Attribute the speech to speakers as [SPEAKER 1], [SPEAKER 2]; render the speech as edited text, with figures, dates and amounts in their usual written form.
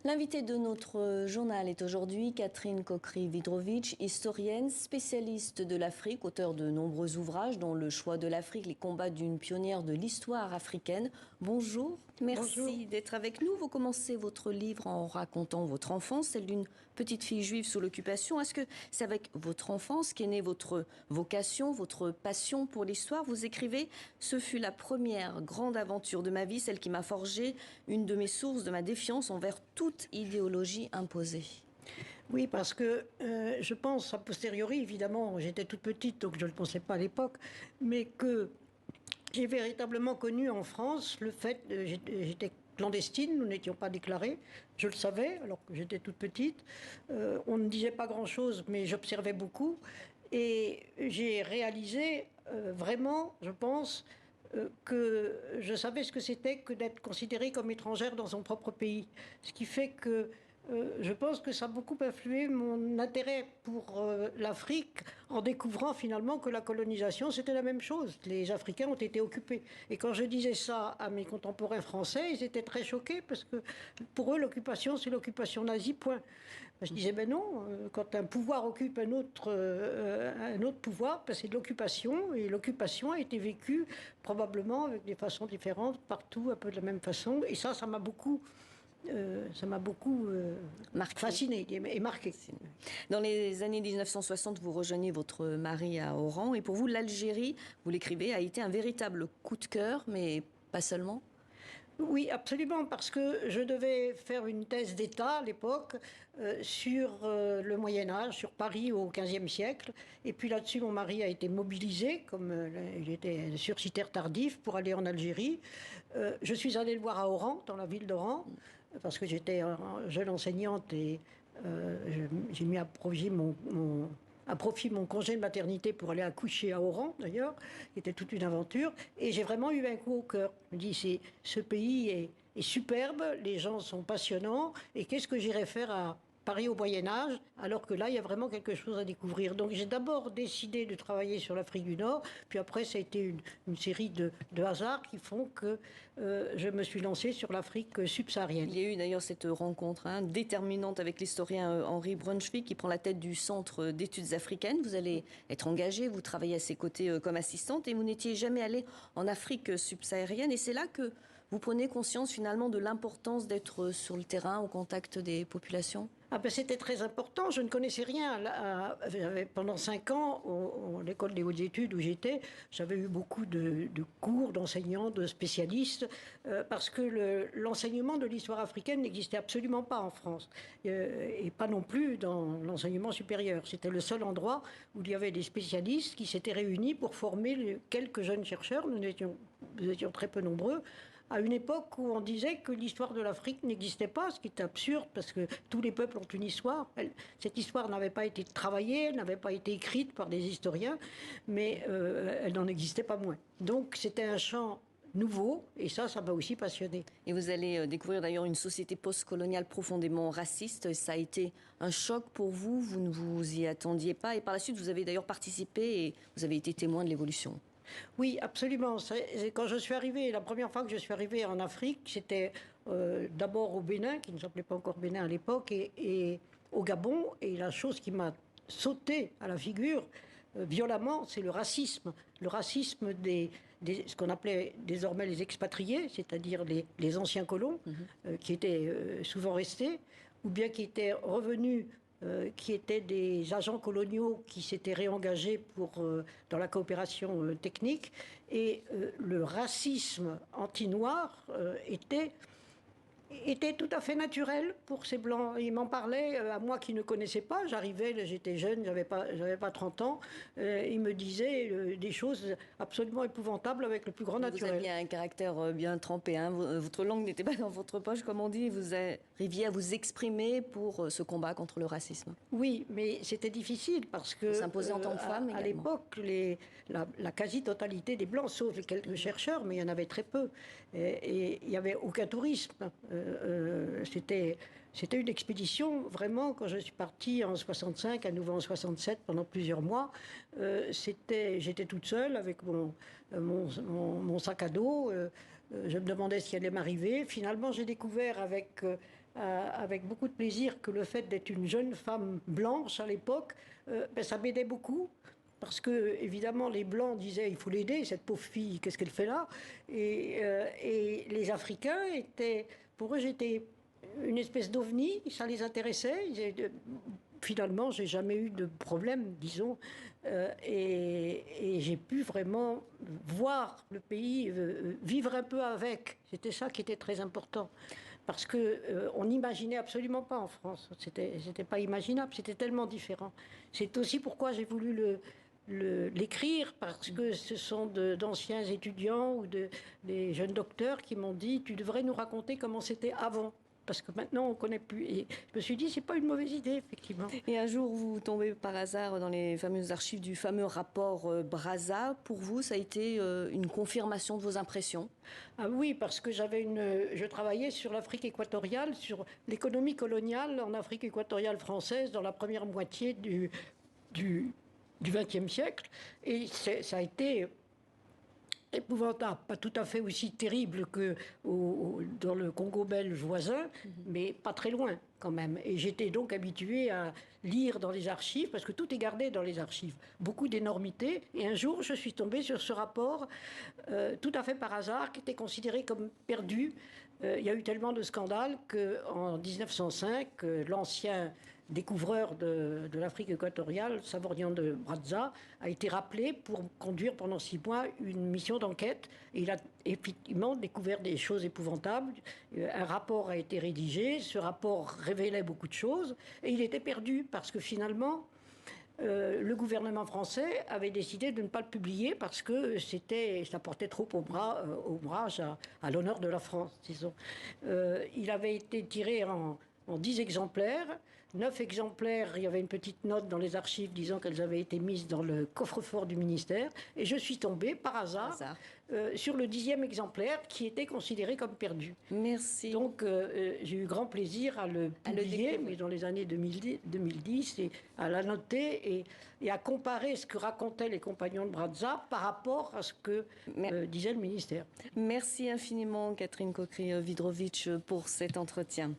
[SPEAKER 1] L'invitée de notre journal est aujourd'hui Catherine Cockry-Vidrovitch, historienne, spécialiste de l'Afrique, auteure de nombreux ouvrages dont Le choix de l'Afrique, les combats d'une pionnière de l'histoire africaine. Bonjour, merci d'être avec nous. Vous commencez votre livre en racontant votre enfance, celle d'une petite fille juive sous l'occupation. Est-ce que c'est avec votre enfance qu'est née votre vocation, votre passion pour l'histoire? Vous écrivez « Ce fut la première grande aventure de ma vie, celle qui m'a forgé une de mes sources de ma défiance envers toute idéologie imposée ».
[SPEAKER 2] Oui, parce que je pense, a posteriori, évidemment, j'étais toute petite, donc je ne le pensais pas à l'époque, mais que j'ai véritablement connu en France le fait, j'étais clandestine, nous n'étions pas déclarés, je le savais, alors que j'étais toute petite. On ne disait pas grand-chose, mais j'observais beaucoup. Et j'ai réalisé vraiment, je pense, que je savais ce que c'était que d'être considérée comme étrangère dans son propre pays. Ce qui fait que je pense que ça a beaucoup influé mon intérêt pour l'Afrique en découvrant finalement que la colonisation, c'était la même chose. Les Africains ont été occupés. Et quand je disais ça à mes contemporains français, ils étaient très choqués parce que pour eux, l'occupation, c'est l'occupation nazie, point. Je disais, ben non, quand un pouvoir occupe un autre pouvoir, ben c'est de l'occupation. Et l'occupation a été vécue probablement avec des façons différentes, partout, un peu de la même façon. Et ça m'a beaucoup... fasciné et marqué.
[SPEAKER 1] Dans les années 1960, vous rejoignez votre mari à Oran. Et pour vous, l'Algérie, vous l'écrivez, a été un véritable coup de cœur, mais pas seulement.
[SPEAKER 2] Oui, absolument, parce que je devais faire une thèse d'État à l'époque sur le Moyen-Âge, sur Paris au XVe siècle. Et puis là-dessus, mon mari a été mobilisé, comme il était sursitaire tardif, pour aller en Algérie. Je suis allée le voir à Oran, dans la ville d'Oran, parce que j'étais jeune enseignante et j'ai mis à profit mon congé de maternité pour aller accoucher à Oran, d'ailleurs, qui était toute une aventure. Et j'ai vraiment eu un coup au cœur. Je me dis, ce pays est superbe, les gens sont passionnants, et qu'est-ce que j'irais faire à Paris au Moyen-Âge, alors que là, il y a vraiment quelque chose à découvrir. Donc j'ai d'abord décidé de travailler sur l'Afrique du Nord, puis après, ça a été une série de hasards qui font que je me suis lancée sur l'Afrique subsaharienne.
[SPEAKER 1] Il y a eu d'ailleurs cette rencontre déterminante avec l'historien Henri Brunswick, qui prend la tête du Centre d'études africaines. Vous allez être engagée, vous travaillez à ses côtés comme assistante, et vous n'étiez jamais allée en Afrique subsaharienne. Et c'est là que vous prenez conscience finalement de l'importance d'être sur le terrain, au contact des populations?
[SPEAKER 2] Ah ben c'était très important, je ne connaissais rien. Pendant 5 ans, à l'école des hautes études où j'étais, j'avais eu beaucoup de cours d'enseignants, de spécialistes, parce que l'enseignement de l'histoire africaine n'existait absolument pas en France, et pas non plus dans l'enseignement supérieur. C'était le seul endroit où il y avait des spécialistes qui s'étaient réunis pour former quelques jeunes chercheurs. Nous étions très peu nombreux, à une époque où on disait que l'histoire de l'Afrique n'existait pas, ce qui est absurde, parce que tous les peuples ont une histoire. Cette histoire n'avait pas été travaillée, elle n'avait pas été écrite par des historiens, mais elle n'en existait pas moins. Donc c'était un champ nouveau, et ça m'a aussi passionné.
[SPEAKER 1] Et vous allez découvrir d'ailleurs une société postcoloniale profondément raciste. Ça a été un choc pour vous, vous ne vous y attendiez pas, et par la suite vous avez d'ailleurs participé et vous avez été témoin de l'évolution.
[SPEAKER 2] Oui, absolument. Quand je suis arrivée, la première fois que je suis arrivée en Afrique, c'était d'abord au Bénin, qui ne s'appelait pas encore Bénin à l'époque, et au Gabon. Et la chose qui m'a sauté à la figure violemment, c'est le racisme. Le racisme ce qu'on appelait désormais les expatriés, c'est-à-dire les anciens colons, qui étaient souvent restés, ou bien qui étaient revenus, qui étaient des agents coloniaux qui s'étaient réengagés dans la coopération technique. Et le racisme anti-noir était tout à fait naturel pour ces Blancs. Ils m'en parlaient à moi qui ne connaissais pas. J'arrivais, j'étais jeune, j'avais pas 30 ans. Ils me disaient des choses absolument épouvantables avec le plus grand naturel.
[SPEAKER 1] Vous aviez un caractère bien trempé. Votre langue n'était pas dans votre poche, comme on dit. Vous arriviez à vous exprimer pour ce combat contre le racisme.
[SPEAKER 2] Oui, mais c'était difficile parce que...
[SPEAKER 1] S'imposer en tant que femme également.
[SPEAKER 2] À l'époque, la quasi-totalité des Blancs, sauf quelques chercheurs, mais il y en avait très peu. Et il n'y avait aucun tourisme. C'était une expédition, vraiment, quand je suis partie en 65, à nouveau en 67, pendant plusieurs mois. J'étais toute seule avec mon sac à dos. Je me demandais ce qui allait m'arriver. Finalement, j'ai découvert avec avec beaucoup de plaisir que le fait d'être une jeune femme blanche à l'époque, ça m'aidait beaucoup. Parce que, évidemment, les Blancs disaient il faut l'aider, cette pauvre fille, qu'est-ce qu'elle fait là? Et les Africains étaient, pour eux, j'étais une espèce d'ovni, ça les intéressait. Finalement, j'ai jamais eu de problème, disons, et j'ai pu vraiment voir le pays, vivre un peu avec. C'était ça qui était très important. Parce que on n'imaginait absolument pas en France. C'était pas imaginable. C'était tellement différent. C'est aussi pourquoi j'ai voulu l'écrire, parce que ce sont d'anciens étudiants ou des jeunes docteurs qui m'ont dit tu devrais nous raconter comment c'était avant. Parce que maintenant, on ne connaît plus. Et je me suis dit, c'est pas une mauvaise idée, effectivement.
[SPEAKER 1] Et un jour, vous tombez par hasard dans les fameuses archives du fameux rapport Brazza. Pour vous, ça a été une confirmation de vos impressions?
[SPEAKER 2] Ah oui, parce que je travaillais sur l'Afrique équatoriale, sur l'économie coloniale en Afrique équatoriale française dans la première moitié du XXe siècle. Et ça a été épouvantable, pas tout à fait aussi terrible que dans le Congo belge voisin, mais pas très loin quand même. Et j'étais donc habituée à lire dans les archives, parce que tout est gardé dans les archives, beaucoup d'énormités. Et un jour, je suis tombée sur ce rapport, tout à fait par hasard, qui était considéré comme perdu. Il y a eu tellement de scandales qu'en 1905, l'ancien découvreur de l'Afrique équatoriale, Savorian de Brazza, a été rappelé pour conduire pendant 6 mois une mission d'enquête. Et il a effectivement découvert des choses épouvantables. Un rapport a été rédigé. Ce rapport révélait beaucoup de choses. Et il était perdu parce que finalement, le gouvernement français avait décidé de ne pas le publier parce que ça portait trop ombrage à l'honneur de la France, disons. Il avait été tiré en 10 exemplaires. 9 exemplaires, il y avait une petite note dans les archives disant qu'elles avaient été mises dans le coffre-fort du ministère. Et je suis tombée, par hasard, sur le 10e exemplaire qui était considéré comme perdu.
[SPEAKER 1] Merci.
[SPEAKER 2] Donc, j'ai eu grand plaisir à le publier, mais dans les années 2010, et à la noter et à comparer ce que racontaient les compagnons de Brazza par rapport à ce que disait le ministère.
[SPEAKER 1] Merci infiniment, Catherine Cockry-Wydrowicz, pour cet entretien.